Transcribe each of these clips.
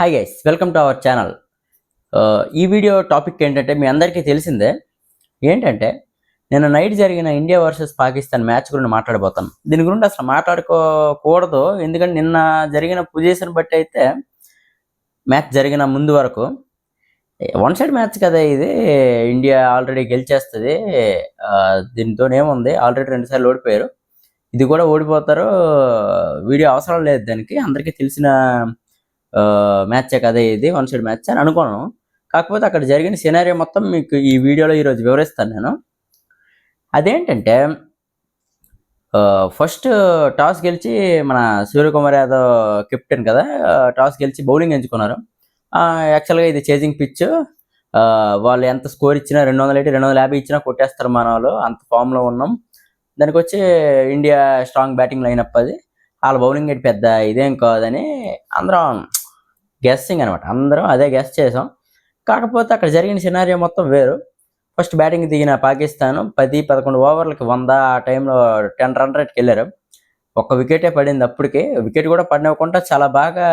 Hi guys, welcome to our channel. ఈ video topic ఏంటంటే మీ అందరికీ తెలిసిందే. ఏంటంటే నిన్న నైట్ జరిగిన ఇండియా వర్సెస్ పాకిస్తాన్ మ్యాచ్ గురించి మాట్లాడబోతాను. దీని గురించి అసలు మాట్లాడుకోకూడదు, ఎందుకంటే నిన్న జరిగిన పొజిషన్ బట్టి అయితే మ్యాచ్ జరిగిన ముందు వరకు వన్ సైడ్ మ్యాచ్ కదా ఇది. ఇండియా ఆల్రెడీ గెలిచేస్తుంది, దీంతో ఏముంది, ఆల్రెడీ 2 సార్లు ఓడిపోయారు, ఇది కూడా ఓడిపోతారు. వీడియో అవసరం లేదు, దానికి అందరికీ తెలిసిన మ్యాచే కదా ఇది, వన్ సైడ్ మ్యాచ్ అని అనుకోను. కాకపోతే అక్కడ జరిగిన సినారియో మొత్తం మీకు ఈ వీడియోలో ఈరోజు వివరిస్తాను నేను. అదేంటంటే ఫస్ట్ టాస్ గెలిచి మన సూర్యకుమార్ యాదవ్ కెప్టెన్ కదా, టాస్ గెలిచి బౌలింగ్ ఎంచుకున్నారు. యాక్చువల్గా ఇది చేజింగ్ పిచ్, వాళ్ళు ఎంత స్కోర్ ఇచ్చినా 200 250 ఇచ్చినా కొట్టేస్తారు మన వాళ్ళు, అంత ఫామ్లో ఉన్నాం. దానికి వచ్చి ఇండియా స్ట్రాంగ్ బ్యాటింగ్ లైనప్, అది వాళ్ళ బౌలింగ్ అయితే పెద్ద ఇదేం కాదని అందరం గెస్సింగ్ అనమాట, అందరం అదే గెస్ చేసాం. కాకపోతే అక్కడ జరిగిన సినారియో మొత్తం వేరు. ఫస్ట్ బ్యాటింగ్ దిగిన పాకిస్తాన్ 10-11 ఓవర్లకి 100, ఆ టైంలో 10 రన్ రేట్కి వెళ్ళారు. ఒక్క వికెటే పడింది, అప్పటికి వికెట్ కూడా పడినవ్వకుండా చాలా బాగా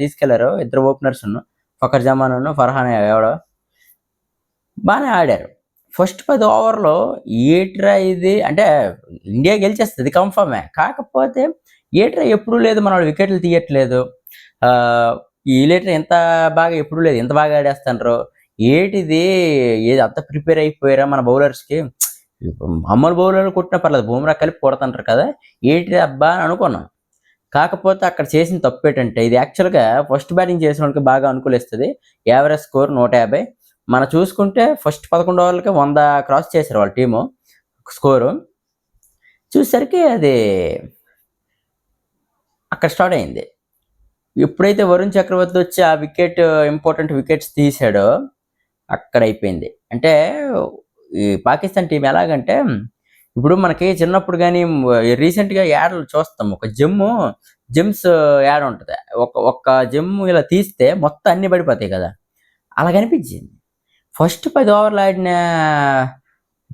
తీసుకెళ్లారు. ఇద్దరు ఓపెనర్స్, ఫకర్ జమాన్, ఫర్హాన్ ఎవడో బాగానే ఆడారు. ఫస్ట్ 10 ఓవర్లో ఏట్రా ఇది అంటే ఇండియా గెలిచేస్తుంది కన్ఫర్మే, కాకపోతే ఏట్రా ఎప్పుడూ లేదు, మన వాళ్ళు వికెట్లు తీయట్లేదు, ఈ లీటర్ ఎంత బాగా ఎప్పుడు లేదు, ఎంత బాగా ఆడేస్తాండ్రు ఏటిది, ఏది అంత ప్రిపేర్ అయిపోయారా మన బౌలర్స్కి, అమ్మలు బౌలర్లు కొట్టినా పర్లేదు, బూమ్రా కలిపి కొడుతుంటారు కదా, ఏటిది అబ్బా అని అనుకున్నాం. కాకపోతే అక్కడ చేసిన తప్పు ఏంటంటే, ఇది యాక్చువల్గా ఫస్ట్ బ్యాటింగ్ చేసిన వాళ్ళకి బాగా అనుకూలిస్తుంది. Average score 150. మనం చూసుకుంటే ఫస్ట్ 11 ఓవర్లకి 100 క్రాస్ చేశారు వాళ్ళ టీము స్కోరు. చూసేసరికి అది అక్కడ స్టార్ట్ అయింది. ఎప్పుడైతే వరుణ్ చక్రవర్తి వచ్చి ఆ వికెట్, ఇంపార్టెంట్ వికెట్స్ తీసాడో అక్కడ అయిపోయింది. అంటే ఈ పాకిస్తాన్ టీం ఎలాగంటే, ఇప్పుడు మనకి చిన్నప్పుడు కానీ రీసెంట్గా యాడ్లు చూస్తాం, ఒక జెమ్స్ యాడ్ ఉంటుంది, ఒక్క జెమ్ ఇలా తీస్తే మొత్తం అన్ని పడిపోతాయి కదా, అలా కనిపించింది. ఫస్ట్ 10 ఓవర్లు ఆడిన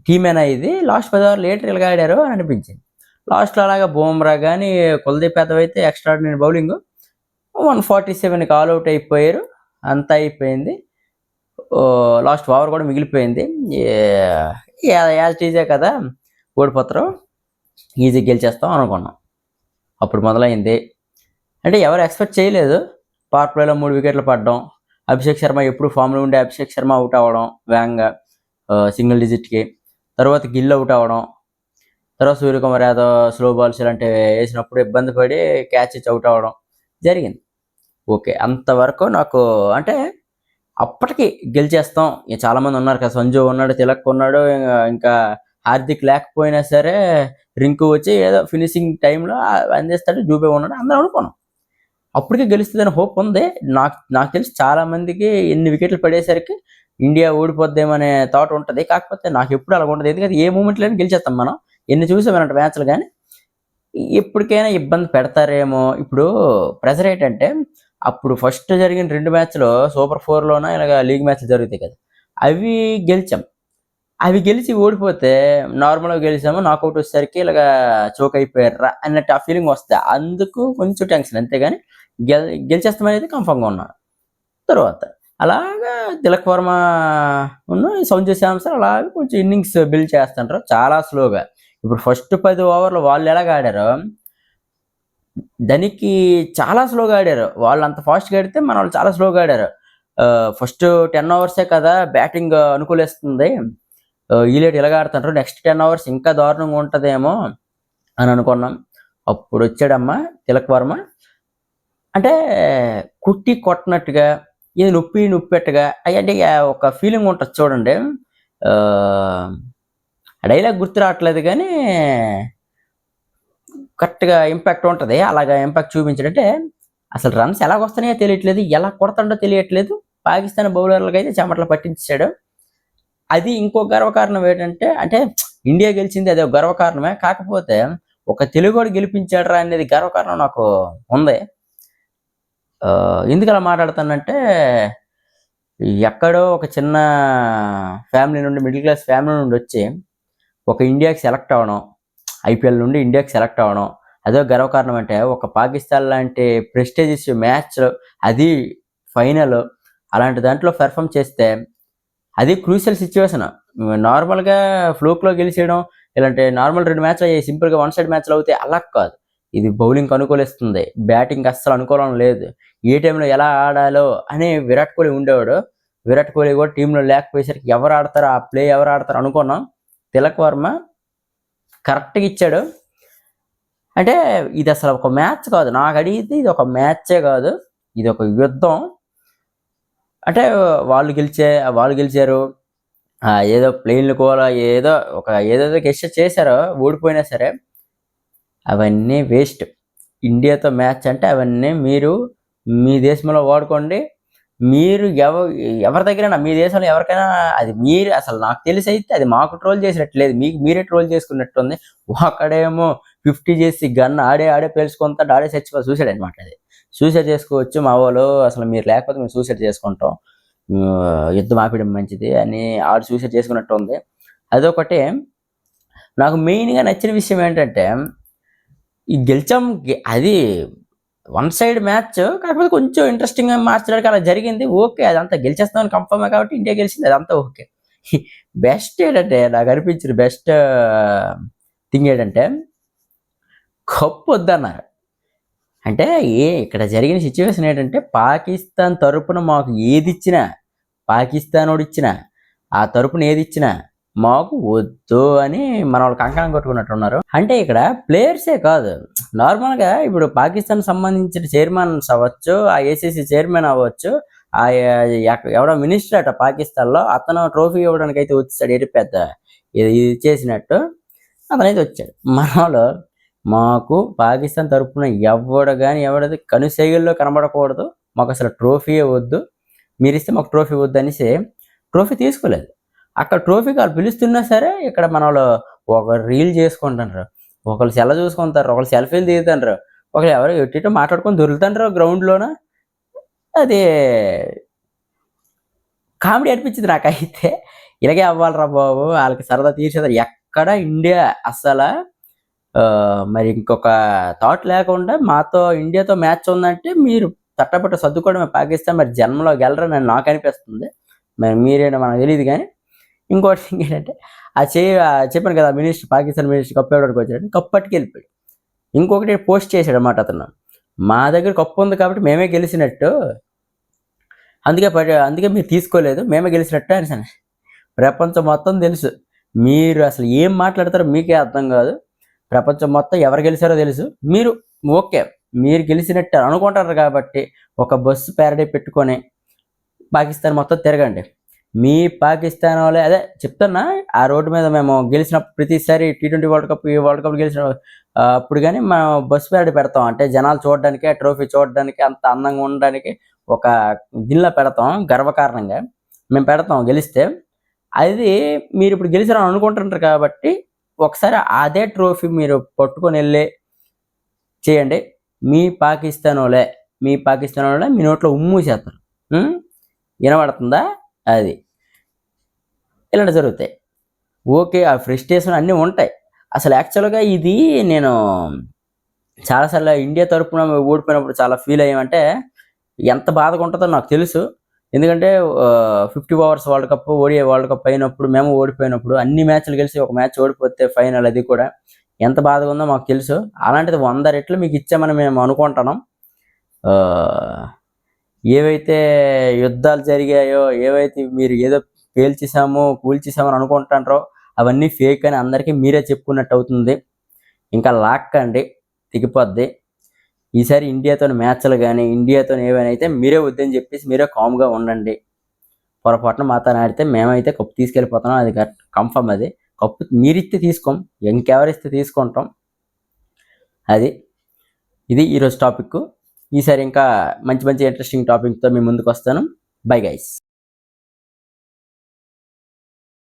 టీమేనా ఇది, లాస్ట్ 10 ఓవర్లు ఇలాగా ఆడారు అని అనిపించింది. లాస్ట్లో అలాగా బూమ్రా కానీ కుల్దీప్ యాదవ్ అయితే ఎక్స్ట్రాడినరీ బౌలింగ్, 147కి ఆల్అవుట్ అయిపోయారు, అంతా అయిపోయింది. లాస్ట్ ఓవర్ కూడా మిగిలిపోయింది. యాజ్ ఈజే కదా, ఓడిపోతారు, ఈజీ గెలిచేస్తాం అనుకున్నాం. అప్పుడు మొదలైంది. అంటే ఎవరు ఎక్స్పెక్ట్ చేయలేదు, పవర్ ప్లేలో 3 వికెట్లు పడడం, అభిషేక్ శర్మ ఎప్పుడు ఫామ్లో ఉండే అభిషేక్ శర్మ అవుట్ అవ్వడం వేగంగా సింగిల్ డిజిట్కి, తర్వాత గిల్ అవుట్ అవ్వడం, తర్వాత సూర్యకుమార్ యాదవ్ స్లో బాల్స్ ఇలాంటివి వేసినప్పుడు ఇబ్బంది పడి క్యాచ్ ఇచ్చి అవుట్ అవ్వడం జరిగింది. ఓకే, అంతవరకు నాకు అంటే అప్పటికి గెలిచేస్తాం. చాలామంది ఉన్నారు కదా, సంజు ఉన్నాడు, తిలక్ ఉన్నాడు, ఇంకా హార్దిక్ లేకపోయినా సరే రింకు వచ్చి ఏదో ఫినిషింగ్ టైంలో అందిస్తాడు, జూబే ఉన్నాడు, అందరూ అనుకున్నాం అప్పటికే గెలుస్తుందని హోప్ ఉంది. నాకు తెలిసి చాలామందికి ఎన్ని వికెట్లు పడేసరికి ఇండియా ఓడిపోద్దేమనే థాట్ ఉంటుంది. కాకపోతే నాకు ఎప్పుడు అలా ఉండదు, ఎందుకంటే ఏ మూమెంట్లోనే గెలిచేస్తాం మనం, ఎన్ని చూసామన్నట్టు మ్యాచ్లు. కానీ ఎప్పటికైనా ఇబ్బంది పెడతారేమో. ఇప్పుడు ప్రెజర్ ఏంటంటే, అప్పుడు ఫస్ట్ జరిగిన 2 మ్యాచ్లు సూపర్ 4లోన ఇలాగ లీగ్ మ్యాచ్లు జరుగుతాయి కదా, అవి గెలిచాం. అవి గెలిచి ఓడిపోతే నార్మల్గా గెలిచాము, నాకౌట్ వచ్చేసరికి ఇలాగ చోక్ అయిపోయారా అన్నట్టు ఆ ఫీలింగ్ వస్తే అందుకు కొంచెం టెన్షన్, అంతేగాని గెలిచేస్తామనేది కన్ఫర్మ్గా ఉన్నాను. తర్వాత అలాగా తిలక్ వర్మ సంజు శాంసన్ అలాగే కొంచెం ఇన్నింగ్స్ బిల్డ్ చేస్తుంటారు చాలా స్లోగా. ఇప్పుడు ఫస్ట్ 10 ఓవర్లు వాళ్ళు ఎలాగ ఆడారో దానికి చాలా స్లోగా ఆడారు, వాళ్ళు అంత ఫాస్ట్గా ఆడితే మన వాళ్ళు చాలా స్లోగా ఆడారు. ఫస్ట్ 10 ఓవర్సే కదా బ్యాటింగ్ అనుకూలిస్తుంది, ఈలేట్ ఇలాగ ఆడుతుంటారు, నెక్స్ట్ 10 ఓవర్స్ ఇంకా దారుణంగా ఉంటుందేమో అని అనుకున్నాం. అప్పుడు వచ్చాడమ్మా తిలక్ వర్మ, అంటే కుట్టి కొట్టినట్టుగా, ఇది నొప్పెట్టుగా అంటే ఒక ఫీలింగ్ ఉంటుంది చూడండి. డైలాగ్ గుర్తు రావట్లేదు కానీ కరెక్ట్గా ఇంపాక్ట్ ఉంటుంది. అలాగా ఇంపాక్ట్ చూపించాడంటే అసలు రన్స్ ఎలా వస్తున్నాయో తెలియట్లేదు, ఎలా కొడతాడో తెలియట్లేదు. పాకిస్తాన్ బౌలర్లకు అయితే చెమటలు పట్టించాడు. అది ఇంకో గర్వకారణం ఏంటంటే, అంటే ఇండియా గెలిచింది అదే గర్వకారణమే, కాకపోతే ఒక తెలుగువాడు గెలిపించాడరా అనేది గర్వకారణం నాకు ఉంది. ఎందుకు అలా మాట్లాడుతానంటే, ఎక్కడో ఒక చిన్న ఫ్యామిలీ నుండి, మిడిల్ క్లాస్ ఫ్యామిలీ నుండి వచ్చి ఒక ఇండియాకి సెలెక్ట్ అవ్వడం, ఐపీఎల్ నుండి ఇండియాకి సెలెక్ట్ అవ్వడం అదే గర్వకారణం. అంటే ఒక పాకిస్తాన్ లాంటి ప్రెస్టీజియస్ మ్యాచ్, అది ఫైనల్ అలాంటి దాంట్లో పెర్ఫామ్ చేస్తే అది క్రూషియల్ సిచ్యువేషన్. నార్మల్గా ఫ్లూక్లో గెలిచేయడం ఇలాంటి నార్మల్ 2 మ్యాచ్లు అయ్యాయి సింపుల్గా 1 సైడ్ మ్యాచ్లు అవుతాయి, అలా కాదు. ఇది బౌలింగ్ అనుకూలిస్తుంది, బ్యాటింగ్ అస్సలు అనుకూలం లేదు. ఏ టైంలో ఎలా ఆడాలో అని విరాట్ కోహ్లీ ఉండేవాడు. విరాట్ కోహ్లీ కూడా టీంలో లేకపోయేసరికి ఎవరు ఆడతారో ఆ ప్లే ఎవరు ఆడతారు అనుకున్నాం. తిలక్ వర్మ కరెక్ట్గా ఇచ్చాడు. అంటే ఇది అసలు ఒక మ్యాచ్ కాదు, నాకు అడిగితే ఇది ఒక మ్యాచే కాదు, ఇది ఒక యుద్ధం. అంటే వాళ్ళు గెలిచారు, ఏదో ప్లేన్లు కూడా ఏదేదో గెస్ట్ చేశారో ఓడిపోయినా సరే అవన్నీ వేస్ట్. ఇండియాతో మ్యాచ్ అంటే అవన్నీ మీరు మీ దేశంలో వాడుకోండి. మీరు ఎవరి దగ్గరైనా మీ దేశంలో ఎవరికైనా అది మీరు అసలు నాకు తెలిసి అయితే అది మాకు ట్రోల్ చేసినట్లేదు, మీకు మీరే ట్రోల్ చేసుకున్నట్టుంది. ఒకడేమో 50 చేసి గన్ ఆడే పేల్చుకుంటాడు, ఆడే చచ్చిపోయి సూసైడ్ అనమాట. అది సూసైడ్ చేసుకోవచ్చు మా వాళ్ళు, అసలు మీరు లేకపోతే మేము సూసైడ్ చేసుకుంటాం, యుద్ధం ఆపడం మంచిది అని ఆడు సూసైడ్ చేసుకున్నట్టు ఉంది. అదొకటి. నాకు మెయిన్గా నచ్చిన విషయం ఏంటంటే ఈ గెలిచాం, అది 1 సైడ్ మ్యాచ్ కాకపోతే కొంచెం ఇంట్రెస్టింగ్గా మార్చడానికి అలా జరిగింది. ఓకే, అదంతా గెలిచేస్తామని కన్ఫర్మే కాబట్టి ఇండియా గెలిచింది, అదంతా ఓకే. బెస్ట్ ఏంటంటే నాకు అనిపించిన బెస్ట్ థింగ్ ఏంటంటే కప్పు వద్దన్నారు. అంటే ఇక్కడ జరిగిన సిచ్యువేషన్ ఏంటంటే పాకిస్తాన్ తరపున మాకు ఏది ఇచ్చినా, పాకిస్తాన్ వాడు ఇచ్చినా, ఆ తరపున ఏది ఇచ్చినా మాకు వద్దు అని మన వాళ్ళు కంకణం కొట్టుకున్నట్టున్నారు. అంటే ఇక్కడ ప్లేయర్సే కాదు, నార్మల్గా ఇప్పుడు పాకిస్తాన్ సంబంధించిన చైర్మన్స్ అవ్వచ్చు, ఆ ఏసీసీ చైర్మన్ అవ్వచ్చు, ఆ ఎవడో మినిస్టర్ అట పాకిస్తాన్లో, అతను ట్రోఫీ ఇవ్వడానికి అయితే వచ్చాడు, ఏది పెద్ద ఇది చేసినట్టు అతనైతే వచ్చాడు. మన వాళ్ళు మాకు పాకిస్తాన్ తరపున ఎవడది కనుసైగల్లో కనబడకూడదు, మాకు అసలు ట్రోఫీయే వద్దు, మీరు ఇస్తే మాకు ట్రోఫీ వద్దు అనేసి ట్రోఫీ తీసుకోలేదు. అక్కడ ట్రోఫీకి వాళ్ళు పిలుస్తున్నా సరే ఇక్కడ మన వాళ్ళు ఒకరు రీల్ చేసుకుంటారు, ఒకళ్ళు సెల్ల చూసుకుంటారు, ఒకళ్ళు సెల్ఫీలు దిగుతారు, ఒకళ్ళు ఎవరు ఎట్టిటో మాట్లాడుకొని దొరుకుతారు గ్రౌండ్లోన. అది కామెడీ అనిపించింది నాకైతే. ఇలాగే అవ్వాలరా బాబు, వాళ్ళకి సరదా తీర్చేదారు. ఎక్కడ ఇండియా అసలు మరి ఇంకొక థాట్ లేకుండా మాతో ఇండియాతో మ్యాచ్ ఉందంటే మీరు తట్టపట్ట సర్దుకోవడమే పాకిస్తాన్, మరి జన్మలో గెలరని నాకు అనిపిస్తుంది. మరి మీరేనా మనకు తెలియదు. కానీ ఇంకోటి ఏంటంటే చెప్పాను కదా, పాకిస్తాన్ మినిస్టర్ కప్పు ఇవ్వడానికి వచ్చాడు, కప్పు పట్టుకు వెళ్ళిపోయాడు. ఇంకొకటి పోస్ట్ చేశాడు అన్నమాట అతను, మా దగ్గర కప్పు ఉంది కాబట్టి మేమే గెలిచినట్టు, అందుకే మీరు తీసుకోలేదు, మేమే గెలిచినట్టు అని. ప్రపంచం మొత్తం తెలుసు, మీరు అసలు ఏం మాట్లాడతారో మీకే అర్థం కాదు. ప్రపంచం మొత్తం ఎవరు గెలిచారో తెలుసు. మీరు గెలిచినట్టు అనుకుంటారు కాబట్టి ఒక బస్సు ప్యారడీ పెట్టుకొని పాకిస్తాన్ మొత్తం తిరగండి. మీ పాకిస్తాన్ వాళ్ళే అదే చెప్తున్నా, ఆ రోడ్డు మీద మేము గెలిచినప్పుడు ప్రతిసారి T20 వరల్డ్ కప్ గెలిచిన అప్పుడు కానీ మనం బస్సు ప్యారడీ పెడతాం. అంటే జనాలు చూడడానికి, ఆ ట్రోఫీ చూడడానికి, అంత అందంగా ఉండడానికి ఒక గిన్నె పెడతాం, గర్వకారణంగా మేము పెడతాం గెలిస్తే. అది మీరు ఇప్పుడు గెలిచారని అనుకుంటుంటారు కాబట్టి ఒకసారి అదే ట్రోఫీ మీరు పట్టుకొని వెళ్ళి చేయండి. మీ పాకిస్తాన్ వాళ్ళే మీ నోట్లో ఉమ్ము చేస్తారు. వినబడుతుందా? అది ఇలాంటి జరుగుతాయి. ఓకే, ఆ ఫ్రస్ట్రేషన్ అన్నీ ఉంటాయి. అసలు యాక్చువల్గా ఇది నేను చాలాసార్లు ఇండియా తరపున ఓడిపోయినప్పుడు చాలా ఫీల్ అయ్యామంటే ఎంత బాధగా ఉంటుందో నాకు తెలుసు. ఎందుకంటే 50 overs world cup, ODI world cup అయినప్పుడు మేము ఓడిపోయినప్పుడు అన్ని మ్యాచ్లు గెలిచి ఒక మ్యాచ్ ఓడిపోతే ఫైనల్, అది కూడా ఎంత బాధగా ఉందో మాకు తెలుసు. అలాంటిది 100 రెట్లు మీకు ఇచ్చామని మేము అనుకుంటున్నాం. ఏవైతే యుద్ధాలు జరిగాయో, ఏవైతే మీరు ఏదో కూల్చేసామని అనుకుంటారో అవన్నీ ఫేక్ అని అందరికీ మీరే చెప్పుకున్నట్టు అవుతుంది. ఇంకా లాక్కండి, తెగిపోద్ది. ఈసారి ఇండియాతో మ్యాచ్లు కానీ ఇండియాతో ఏమైనా అయితే మీరే వద్దని చెప్పేసి మీరే కామ్గా ఉండండి. పొరపాటున మాతో ఆడితే మేమైతే కప్పు తీసుకెళ్ళిపోతున్నాం, అది కన్ఫర్మ్. అది కప్పు మీరిస్తే తీసుకోం, ఇంకెవరిస్తే తీసుకుంటాం. ఇది ఈరోజు టాపిక్. ఈసారి ఇంకా మంచి ఇంట్రెస్టింగ్ టాపిక్తో మీ ముందుకు వస్తాను. Bye guys.